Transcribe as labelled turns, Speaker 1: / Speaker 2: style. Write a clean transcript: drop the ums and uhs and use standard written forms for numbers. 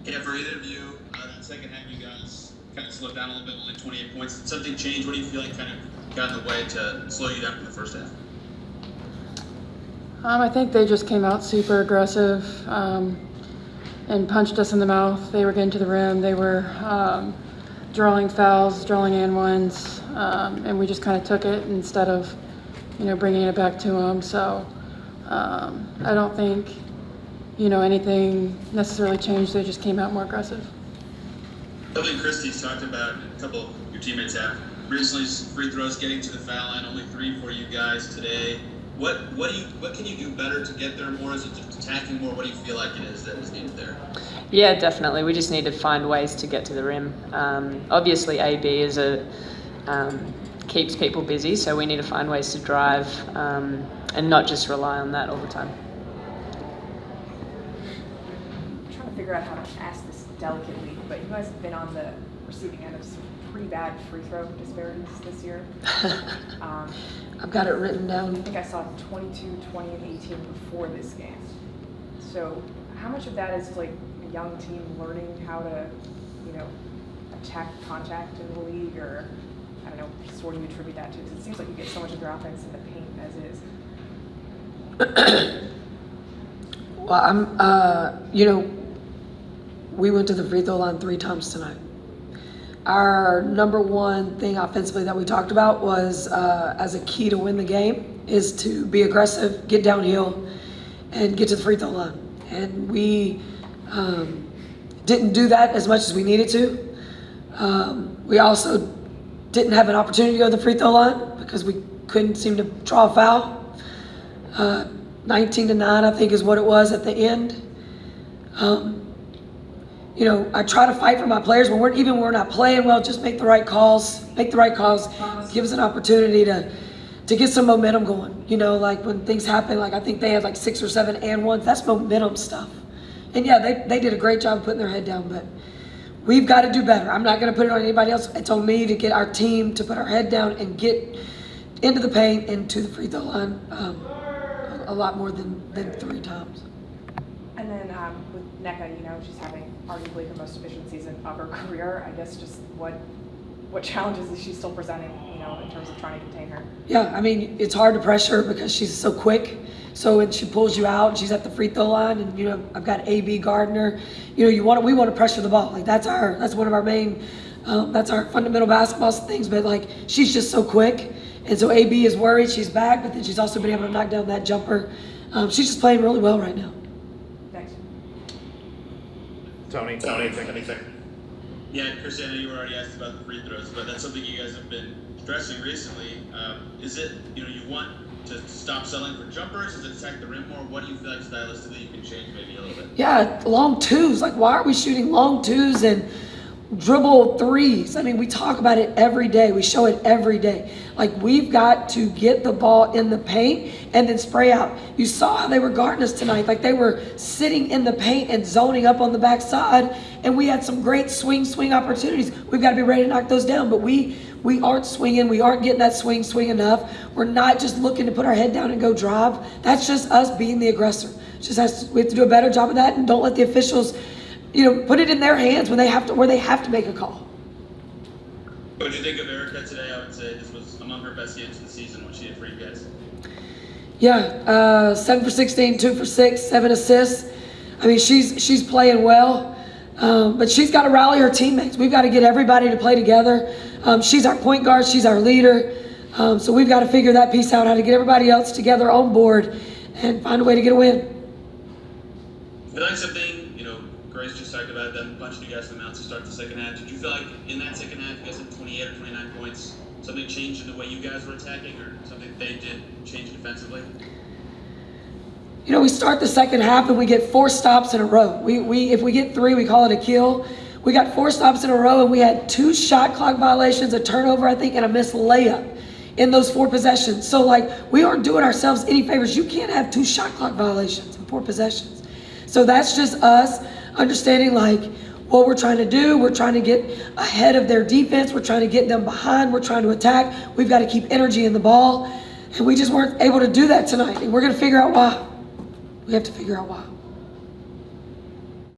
Speaker 1: Yeah, for either of you, that second half you guys kind of slowed down a little bit, only 28 points. Did something change? What do you feel like kind of got in the way to slow you down in the first half?
Speaker 2: I think they just came out super aggressive and punched us in the mouth. They were getting to the rim. They were drawing fouls, drawing and ones, and we just kind of took it instead of, bringing it back to them. So I don't think, anything necessarily changed. They just came out more aggressive.
Speaker 1: Something Christie's talked about, and a couple of your teammates have recently, free throws, getting to the foul line, only 3 for you guys today. What can you do better to get there more? Is it just attacking more? What do you feel like it is that is needed there?
Speaker 3: Yeah, definitely. We just need to find ways to get to the rim. Obviously, AB is keeps people busy, so we need to find ways to drive and not just rely on that all the time.
Speaker 4: I'm trying to figure out how to ask this delicately, but you guys have been on the receiving end of some pretty bad free throw disparities this year.
Speaker 5: I've got it written down.
Speaker 4: I think I saw 22, 20, and 18 before this game. So how much of that is like a young team learning how to, attack contact in the league, or I don't know, sort of attribute that to? Because it seems like you get so much of your offense in the paint as is.
Speaker 5: Well, we went to the free throw line 3 times tonight. Our number one thing offensively that we talked about was, as a key to win the game, is to be aggressive, get downhill, and get to the free throw line. And we didn't do that as much as we needed to. We also didn't have an opportunity to go to the free throw line because we couldn't seem to draw a foul. 19-9, I think, is what it was at the end. I try to fight for my players when we're not playing well. Just make the right calls. Make the right calls. Give us an opportunity to get some momentum going. Like when things happen, like I think they had like 6 or 7 and ones. That's momentum stuff. And yeah, they did a great job of putting their head down, but we've got to do better. I'm not going to put it on anybody else. It's on me to get our team to put our head down and get into the paint and to the free throw line a lot more than 3 times.
Speaker 4: And then with NECA, she's having arguably the most efficient season of her career. I guess just what challenges is she still presenting, in terms of trying to contain her?
Speaker 5: Yeah, I mean, it's hard to pressure because she's so quick. So when she pulls you out and she's at the free throw line, and I've got AB Gardner. We want to pressure the ball. Like that's one of our main, that's our fundamental basketball things. But like she's just so quick, and so AB is worried. She's back, but then she's also been able to knock down that jumper. She's just playing really well right now.
Speaker 1: Tony, anything? Yeah, Chris, I know you were already asked about the free throws, but that's something you guys have been stressing recently. Is it, you want to stop selling for jumpers? Is it attack the rim more? What do you feel like stylistically you can change maybe a little bit?
Speaker 5: Yeah, long twos. Like, why are we shooting long twos and dribble threes? I mean, we talk about it every day. We show it every day. Like, we've got to get the ball in the paint and then spray out. You saw how they were guarding us tonight. Like, they were sitting in the paint and zoning up on the backside, and we had some great swing opportunities. We've got to be ready to knock those down, but we aren't swinging. We aren't getting that swing enough. We're not just looking to put our head down and go drive. That's just us being the aggressor. We have to do a better job of that, and don't let the officials put it in their hands where they have to make a call.
Speaker 1: What did you think of Erica today? I would say this was among her best games of the season. What she did for you guys.
Speaker 5: Yeah, 7 for 16, 2 for 6, 7 assists. I mean, she's playing well, but she's got to rally her teammates. We've got to get everybody to play together. She's our point guard. She's our leader. So we've got to figure that piece out, how to get everybody else together on board and find a way to get a win.
Speaker 1: I feel like something, Grace just talked about them punching you guys in the mouth to start the second half. Did you feel like in that second half you guys had 28 or 29 points, something changed in the way you guys were attacking, or something they did change defensively?
Speaker 5: We start the second half and we get 4 stops in a row. If we get 3, we call it a kill. We got 4 stops in a row, and we had 2 shot clock violations, a turnover, I think, and a missed layup in those 4 possessions. So, we aren't doing ourselves any favors. You can't have 2 shot clock violations in 4 possessions. So that's just us understanding, what we're trying to do. We're trying to get ahead of their defense. We're trying to get them behind. We're trying to attack. We've got to keep energy in the ball. And we just weren't able to do that tonight. And we're going to figure out why. We have to figure out why.